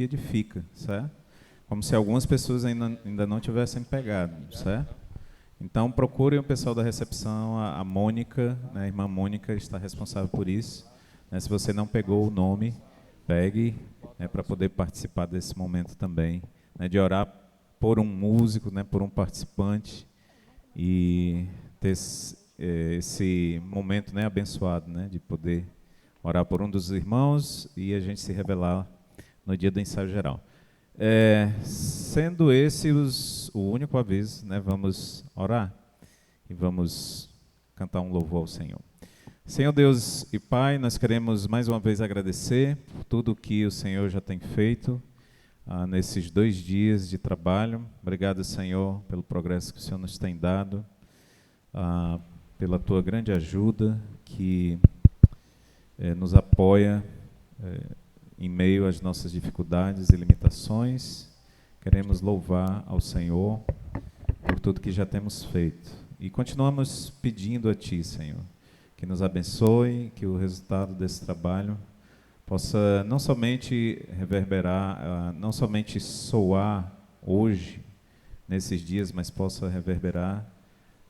que edifica, certo? Como se algumas pessoas ainda não tivessem pegado, certo? Então, procurem o pessoal da recepção, a Mônica, né, a irmã Mônica está responsável por isso. Né, se você não pegou o nome, pegue, né, para poder participar desse momento também, né, de orar por um músico, né, por um participante e ter esse momento, né, abençoado, né, de poder orar por um dos irmãos e a gente se revelar no dia do ensaio geral. Sendo esse o único aviso, né, vamos orar e vamos cantar um louvor ao Senhor. Senhor Deus e Pai, nós queremos mais uma vez agradecer por tudo que o Senhor já tem feito nesses 2 dias de trabalho. Obrigado, Senhor, pelo progresso que o Senhor nos tem dado, pela Tua grande ajuda que nos apoia em meio às nossas dificuldades e limitações. Queremos louvar ao Senhor por tudo que já temos feito. E continuamos pedindo a Ti, Senhor, que nos abençoe, que o resultado desse trabalho possa não somente reverberar, não somente soar hoje, nesses dias, mas possa reverberar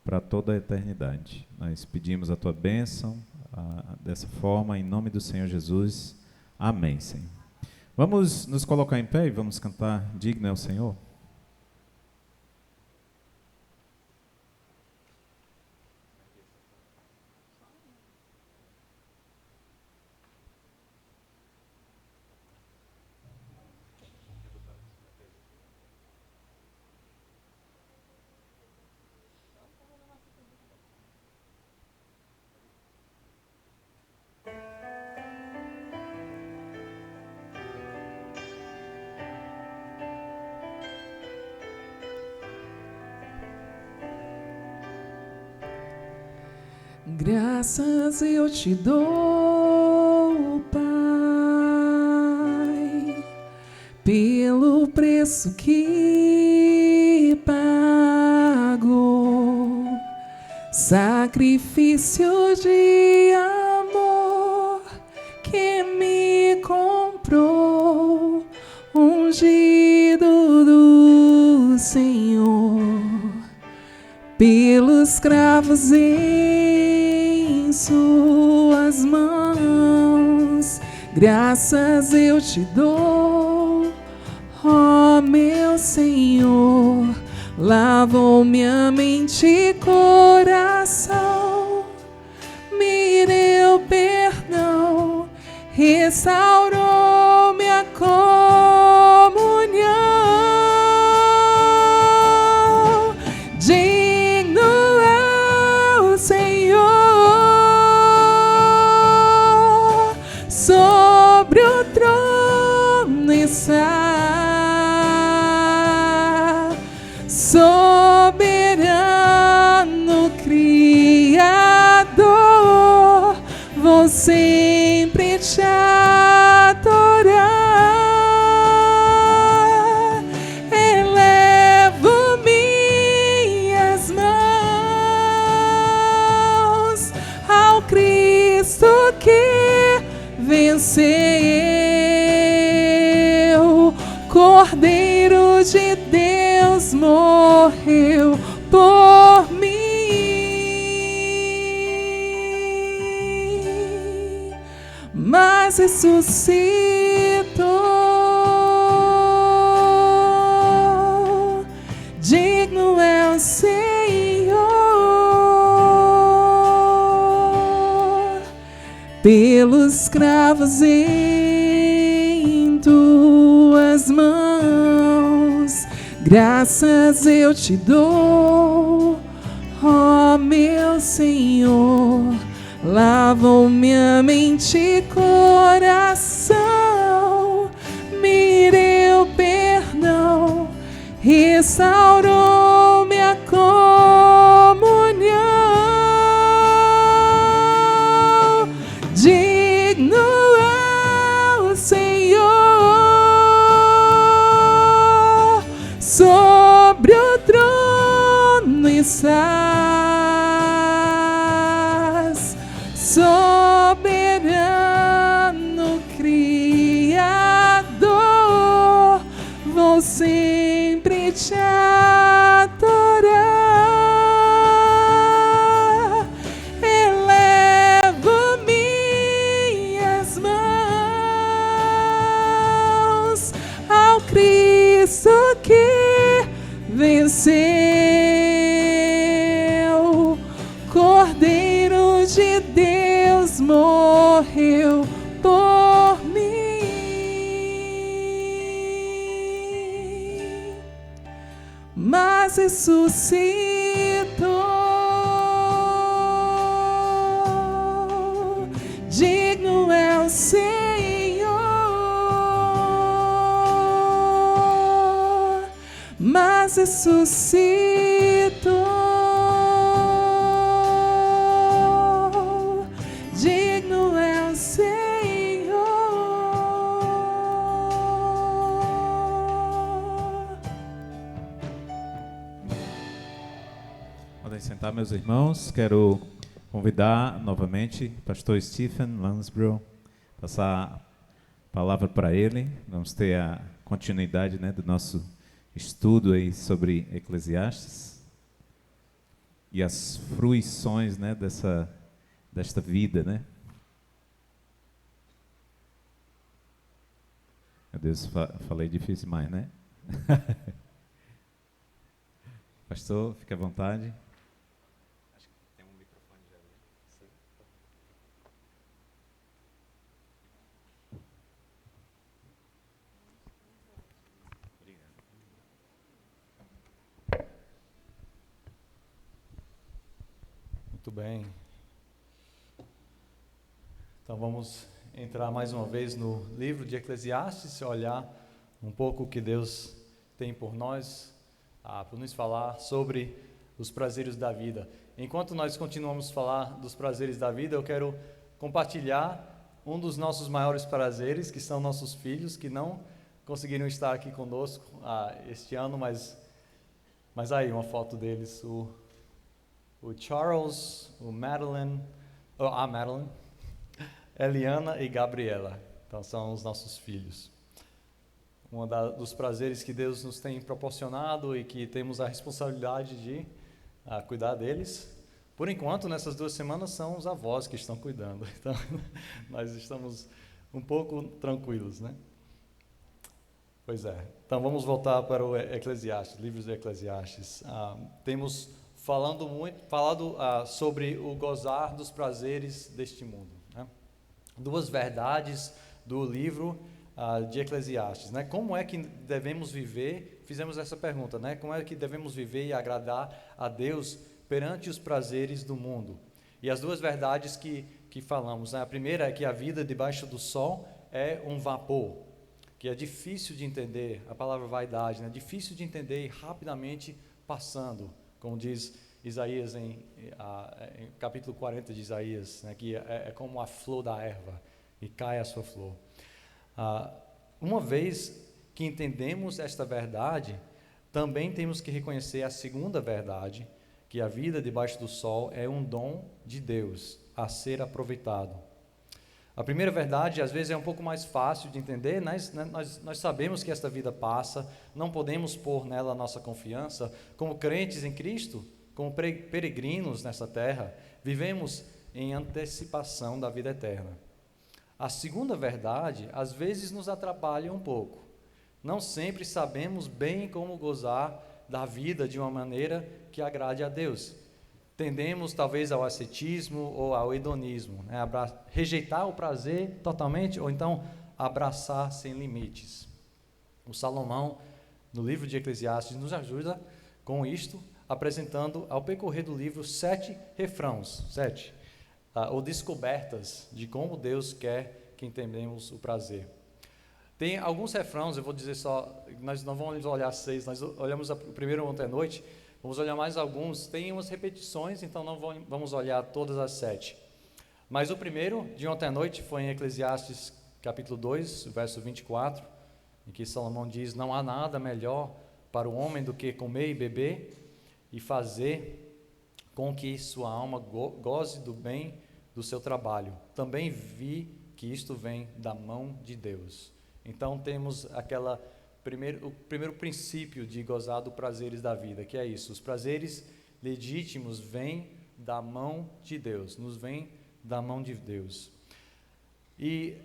para toda a eternidade. Nós pedimos a Tua bênção dessa forma, em nome do Senhor Jesus. Amém, Senhor. Vamos nos colocar em pé e vamos cantar Digno é o Senhor? Graças eu te dou, Pai, pelo preço que pagou, sacrifício de amor que me comprou, ungido do Senhor, pelos cravos em suas mãos. Graças eu te dou, ó meu Senhor. Lavou minha mente e coração, me deu perdão, restaurou minha comunhão. Digno é o Senhor, sobre o trono está, soberano Criador, vou sempre te adorar. Elevo minhas mãos ao Cristo que venceu, Cordeiro de Deus morreu por mim, mas ressuscitou. Digno é o Senhor, pelos cravos em tuas mãos. Graças eu te dou, ó meu Senhor. Lavou minha mente e coração, me deu perdão, restaurou minha comunhão. Digno é o Senhor, sobre o trono estás, soberano Criador, morreu por mim, mas ressuscitou. Digno é o Senhor, mas ressuscitou. Digno é o Senhor. Podem sentar, meus irmãos. Quero convidar novamente o pastor Stephen Lansborough, passar a palavra para ele. Vamos ter a continuidade, né, do nosso estudo aí sobre Eclesiastes e as fruições, né, desta vida, né? Meu Deus, falei difícil demais, né? Pastor, fique à vontade. Acho que tem um microfone já ali. Obrigado. Muito bem. Então vamos entrar mais uma vez no livro de Eclesiastes, olhar um pouco o que Deus tem por nós, por nos falar sobre os prazeres da vida. Enquanto nós continuamos a falar dos prazeres da vida, eu quero compartilhar um dos nossos maiores prazeres, que são nossos filhos, que não conseguiram estar aqui conosco este ano, mas aí uma foto deles, o Charles, a Madeline, Eliana e Gabriela. Então são os nossos filhos. Dos prazeres que Deus nos tem proporcionado e que temos a responsabilidade de cuidar deles. Por enquanto, nessas 2 semanas, são os avós que estão cuidando. Então, nós estamos um pouco tranquilos, né? Pois é. Então, vamos voltar para o Eclesiastes, livros do Eclesiastes. Temos falado sobre o gozar dos prazeres deste mundo, né? 2 verdades do livro de Eclesiastes, né? Como é que devemos viver? Fizemos essa pergunta, né? Como é que devemos viver e agradar a Deus perante os prazeres do mundo? E as 2 verdades que falamos, né? A primeira é que a vida debaixo do sol é um vapor, que é difícil de entender, a palavra vaidade, né? Difícil de entender e rapidamente passando, como diz Isaías em capítulo 40 de Isaías, né? Que é como a flor da erva, e cai a sua flor. Uma vez que entendemos esta verdade, também temos que reconhecer a segunda verdade, que a vida debaixo do sol é um dom de Deus a ser aproveitado. A primeira verdade, às vezes, é um pouco mais fácil de entender. Nós sabemos que esta vida passa, não podemos pôr nela a nossa confiança. Como crentes em Cristo, como peregrinos nessa terra, vivemos em antecipação da vida eterna. A segunda verdade, às vezes, nos atrapalha um pouco. Não sempre sabemos bem como gozar da vida de uma maneira que agrade a Deus. Tendemos, talvez, ao ascetismo ou ao hedonismo, né? Rejeitar o prazer totalmente ou então abraçar sem limites. O Salomão, no livro de Eclesiastes, nos ajuda com isto, apresentando, ao percorrer do livro, 7 refrãos, ou descobertas de como Deus quer que entendamos o prazer. Tem alguns refrãos, eu vou dizer só, nós não vamos olhar 6, nós olhamos o primeiro ontem à noite, vamos olhar mais alguns, tem umas repetições, então não vamos olhar todas as 7. Mas o primeiro de ontem à noite foi em Eclesiastes capítulo 2, verso 24, em que Salomão diz: não há nada melhor para o homem do que comer e beber e fazer com que sua alma goze do bem do seu trabalho. Também vi que isto vem da mão de Deus. Então temos o primeiro princípio de gozar dos prazeres da vida, que é isso: os prazeres legítimos vêm da mão de Deus, nos vêm da mão de Deus. E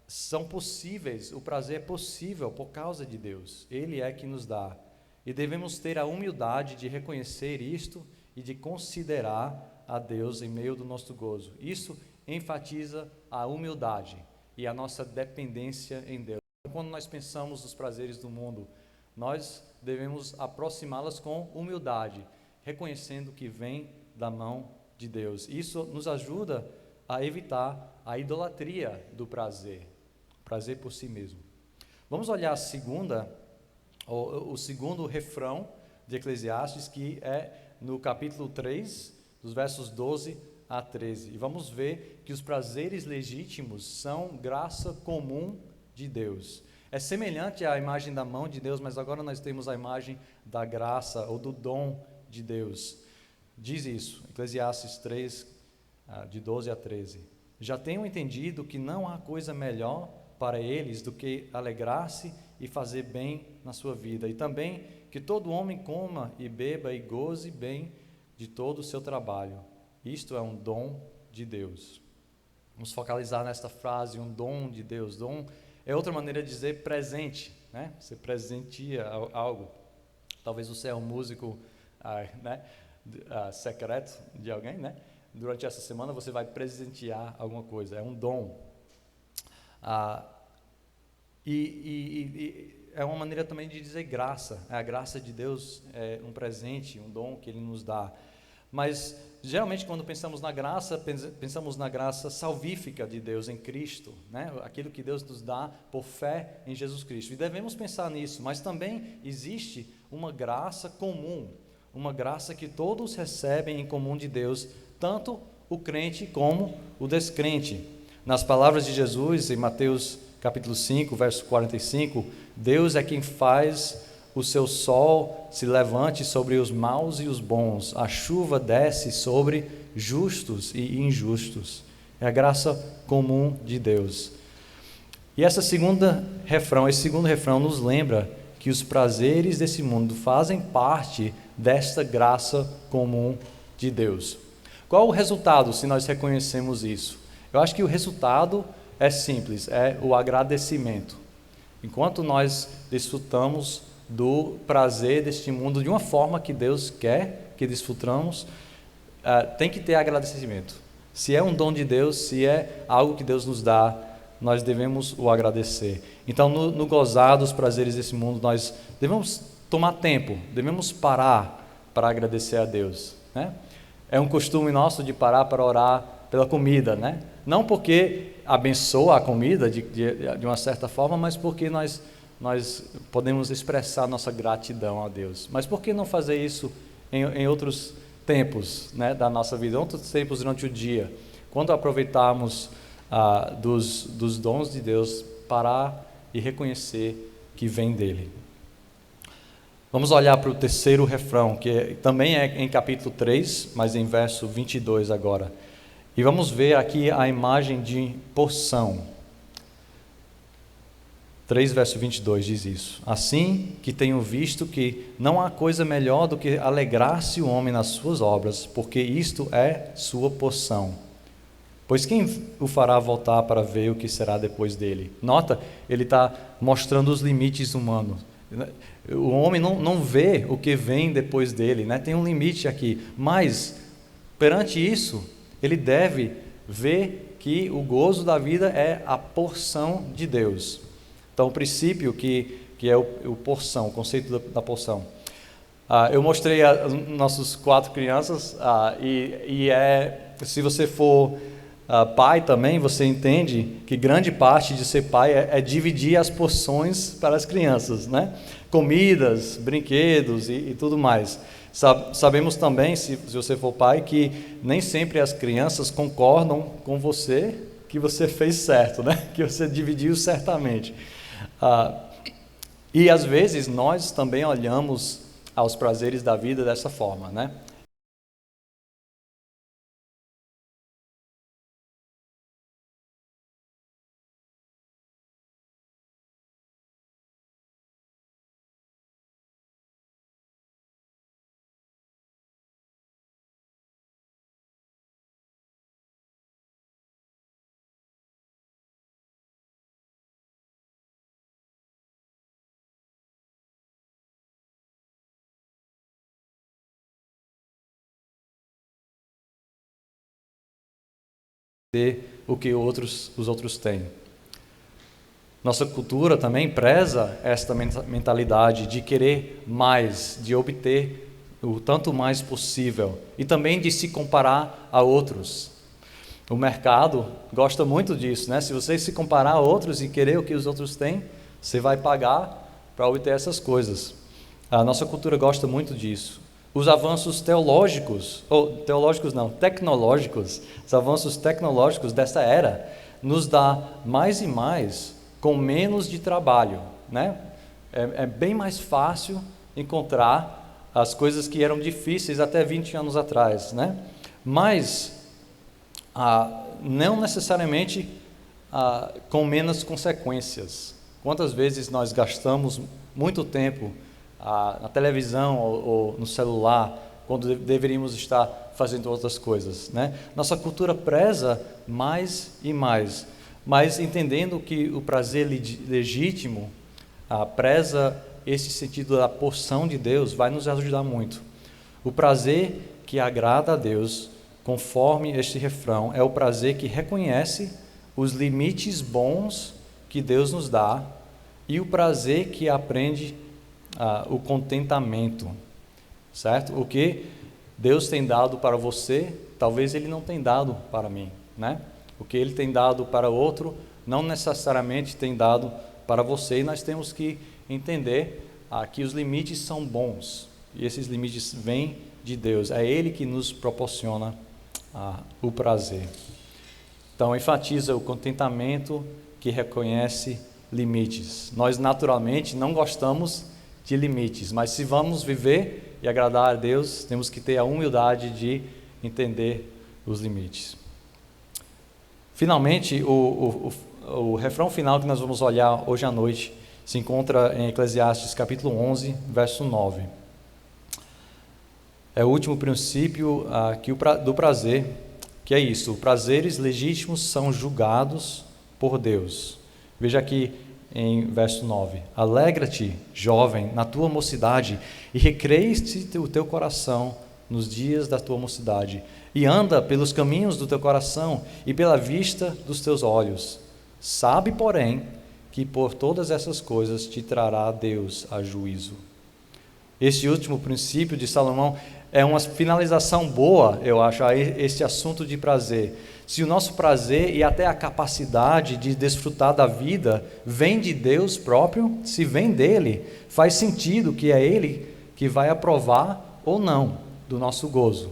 são possíveis, o prazer é possível por causa de Deus, Ele é que nos dá. E devemos ter a humildade de reconhecer isto e de considerar a Deus em meio do nosso gozo. Isso enfatiza a humildade e a nossa dependência em Deus. Quando nós pensamos nos prazeres do mundo, nós devemos aproximá-las com humildade, reconhecendo que vem da mão de Deus. Isso nos ajuda a evitar a idolatria do prazer, prazer por si mesmo. Vamos olhar o segundo refrão de Eclesiastes, que é no capítulo 3, dos versos 12 a 13. E vamos ver que os prazeres legítimos são graça comum de Deus. É semelhante à imagem da mão de Deus, mas agora nós temos a imagem da graça ou do dom de Deus. Diz isso, Eclesiastes 3, de 12 a 13. Já tenho entendido que não há coisa melhor para eles do que alegrar-se e fazer bem na sua vida, e também que todo homem coma e beba e goze bem de todo o seu trabalho. Isto é um dom de Deus. Vamos focalizar nesta frase, um dom de Deus. Dom é outra maneira de dizer presente, né? Você presenteia algo. Talvez você é um músico secreto de alguém, né? Durante essa semana você vai presentear alguma coisa, é um dom. E é uma maneira também de dizer graça. A graça de Deus é um presente, um dom que Ele nos dá. Mas, geralmente, quando pensamos na graça salvífica de Deus em Cristo, né? Aquilo que Deus nos dá por fé em Jesus Cristo. E devemos pensar nisso, mas também existe uma graça comum, uma graça que todos recebem em comum de Deus, tanto o crente como o descrente. Nas palavras de Jesus, em Mateus capítulo 5, verso 45, Deus é quem faz o seu sol se levante sobre os maus e os bons, a chuva desce sobre justos e injustos. É a graça comum de Deus. E esse segundo refrão nos lembra que os prazeres desse mundo fazem parte desta graça comum de Deus. Qual o resultado se nós reconhecemos isso? Eu acho que o resultado é simples, é o agradecimento. Enquanto nós desfrutamos do prazer deste mundo de uma forma que Deus quer que desfrutamos, tem que ter agradecimento. Se é um dom de Deus, se é algo que Deus nos dá, nós devemos o agradecer. Então, no gozar dos prazeres desse mundo, nós devemos tomar tempo, devemos parar para agradecer a Deus, né? É um costume nosso de parar para orar pela comida, né? Não porque abençoa a comida de uma certa forma, mas porque nós podemos expressar nossa gratidão a Deus. Mas por que não fazer isso em outros tempos, né, da nossa vida, em outros tempos durante o dia? Quando aproveitarmos dos dons de Deus, parar e reconhecer que vem dele. Vamos olhar para o terceiro refrão, que também é em capítulo 3, mas em verso 22 agora. E vamos ver aqui a imagem de porção. 3, verso 22 diz isso. Assim que tenho visto que não há coisa melhor do que alegrar-se o homem nas suas obras, porque isto é sua porção. Pois quem o fará voltar para ver o que será depois dele? Nota, ele está mostrando os limites humanos. O homem não vê o que vem depois dele, né? Tem um limite aqui, mas perante isso, ele deve ver que o gozo da vida é a porção de Deus. Então, o princípio que é o porção, o conceito da porção. Eu mostrei a nossas 4 crianças, se você for pai também, você entende que grande parte de ser pai é dividir as porções para as crianças, né? Comidas, brinquedos e tudo mais. Sabemos também, se você for pai, que nem sempre as crianças concordam com você que você fez certo, né? Que você dividiu certamente. E às vezes nós também olhamos aos prazeres da vida dessa forma, né? ter o que os outros têm. Nossa cultura também preza esta mentalidade de querer mais, de obter o tanto mais possível e também de se comparar a outros. O mercado gosta muito disso, né? Se você se comparar a outros e querer o que os outros têm, você vai pagar para obter essas coisas. A nossa cultura gosta muito disso. Os avanços tecnológicos, os avanços tecnológicos dessa era nos dá mais e mais com menos de trabalho, né? É bem mais fácil encontrar as coisas que eram difíceis até 20 anos atrás, né? Mas não necessariamente com menos consequências. Quantas vezes nós gastamos muito tempo na televisão ou no celular, quando deveríamos estar fazendo outras coisas, né? Nossa cultura preza mais e mais, mas entendendo que o prazer legítimo preza esse sentido da porção de Deus, vai nos ajudar muito. O prazer que agrada a Deus, conforme este refrão, é o prazer que reconhece os limites bons que Deus nos dá e o prazer que aprende o contentamento, certo? O que Deus tem dado para você, talvez Ele não tenha dado para mim, né? O que Ele tem dado para outro, não necessariamente tem dado para você, e nós temos que entender que os limites são bons, e esses limites vêm de Deus, é Ele que nos proporciona o prazer. Então, enfatiza o contentamento que reconhece limites. Nós, naturalmente, não gostamos de limites, mas se vamos viver e agradar a Deus, temos que ter a humildade de entender os limites. Finalmente, o refrão final que nós vamos olhar hoje à noite se encontra em Eclesiastes capítulo 11, verso 9. É o último princípio do prazer, que é isso: prazeres legítimos são julgados por Deus. Veja aqui em verso 9: alegra-te, jovem, na tua mocidade, e recreie-te o teu coração nos dias da tua mocidade, e anda pelos caminhos do teu coração e pela vista dos teus olhos. Sabe, porém, que por todas essas coisas te trará Deus a juízo. Este último princípio de Salomão é uma finalização boa, eu acho, a este assunto de prazer. Se o nosso prazer e até a capacidade de desfrutar da vida vem de Deus próprio, se vem dele, faz sentido que é Ele que vai aprovar ou não do nosso gozo.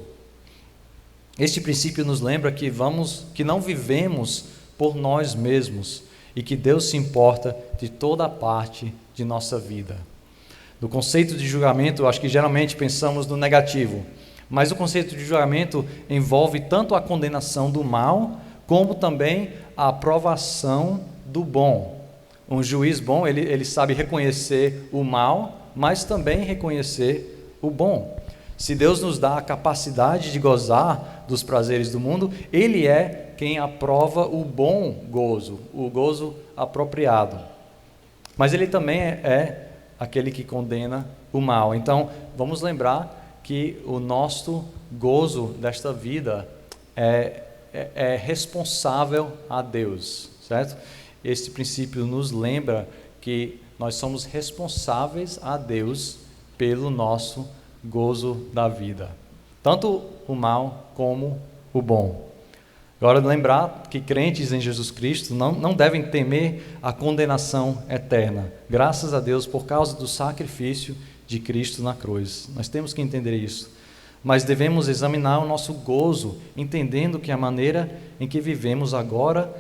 Este princípio nos lembra que não vivemos por nós mesmos e que Deus se importa de toda a parte de nossa vida. No conceito de julgamento, acho que geralmente pensamos no negativo, mas o conceito de julgamento envolve tanto a condenação do mal, como também a aprovação do bom. Um juiz bom, ele sabe reconhecer o mal, mas também reconhecer o bom. Se Deus nos dá a capacidade de gozar dos prazeres do mundo, Ele é quem aprova o bom gozo, o gozo apropriado. Mas Ele também é aquele que condena o mal. Então, vamos lembrar que o nosso gozo desta vida é responsável a Deus, certo? Este princípio nos lembra que nós somos responsáveis a Deus pelo nosso gozo da vida, tanto o mal como o bom. Agora, lembrar que crentes em Jesus Cristo não devem temer a condenação eterna, graças a Deus, por causa do sacrifício de Cristo na cruz. Nós temos que entender isso, mas devemos examinar o nosso gozo, entendendo que a maneira em que vivemos agora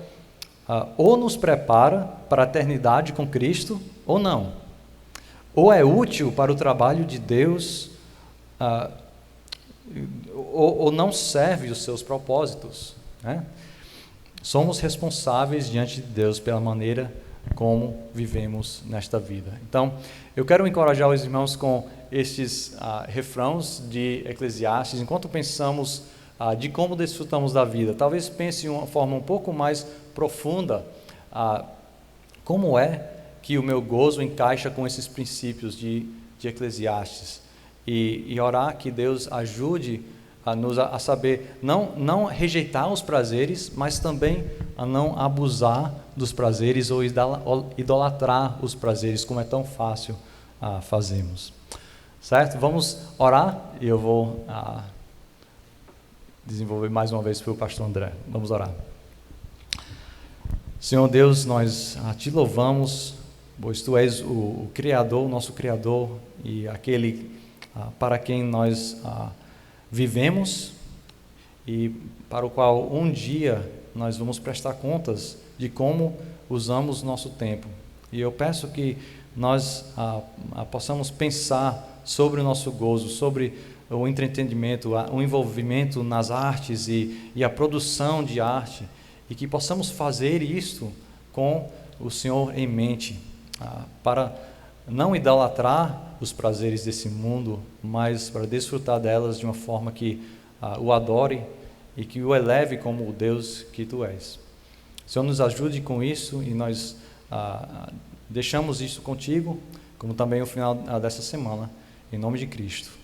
ou nos prepara para a eternidade com Cristo, ou não. Ou é útil para o trabalho de Deus, ou não serve os seus propósitos, né? Somos responsáveis diante de Deus pela maneira como vivemos nesta vida. Então, eu quero encorajar os irmãos com estes refrãos de Eclesiastes, enquanto pensamos de como desfrutamos da vida. Talvez pense de uma forma um pouco mais profunda, como é que o meu gozo encaixa com esses princípios de Eclesiastes, e orar que Deus ajude a saber não rejeitar os prazeres, mas também a não abusar dos prazeres ou idolatrar os prazeres, como é tão fácil fazermos. Certo? Vamos orar e eu vou desenvolver mais uma vez para o pastor André. Vamos orar. Senhor Deus, nós te louvamos, pois Tu és o Criador, o nosso Criador, e aquele para quem nós vivemos e para o qual um dia nós vamos prestar contas de como usamos nosso tempo. E eu peço que nós possamos pensar sobre o nosso gozo, sobre o entretenimento, o envolvimento nas artes e a produção de arte, e que possamos fazer isto com o Senhor em mente, para não idolatrar os prazeres desse mundo, mas para desfrutar delas de uma forma que o adore e que o eleve como o Deus que Tu és. Senhor, nos ajude com isso, e nós deixamos isso contigo, como também o final dessa semana, em nome de Cristo.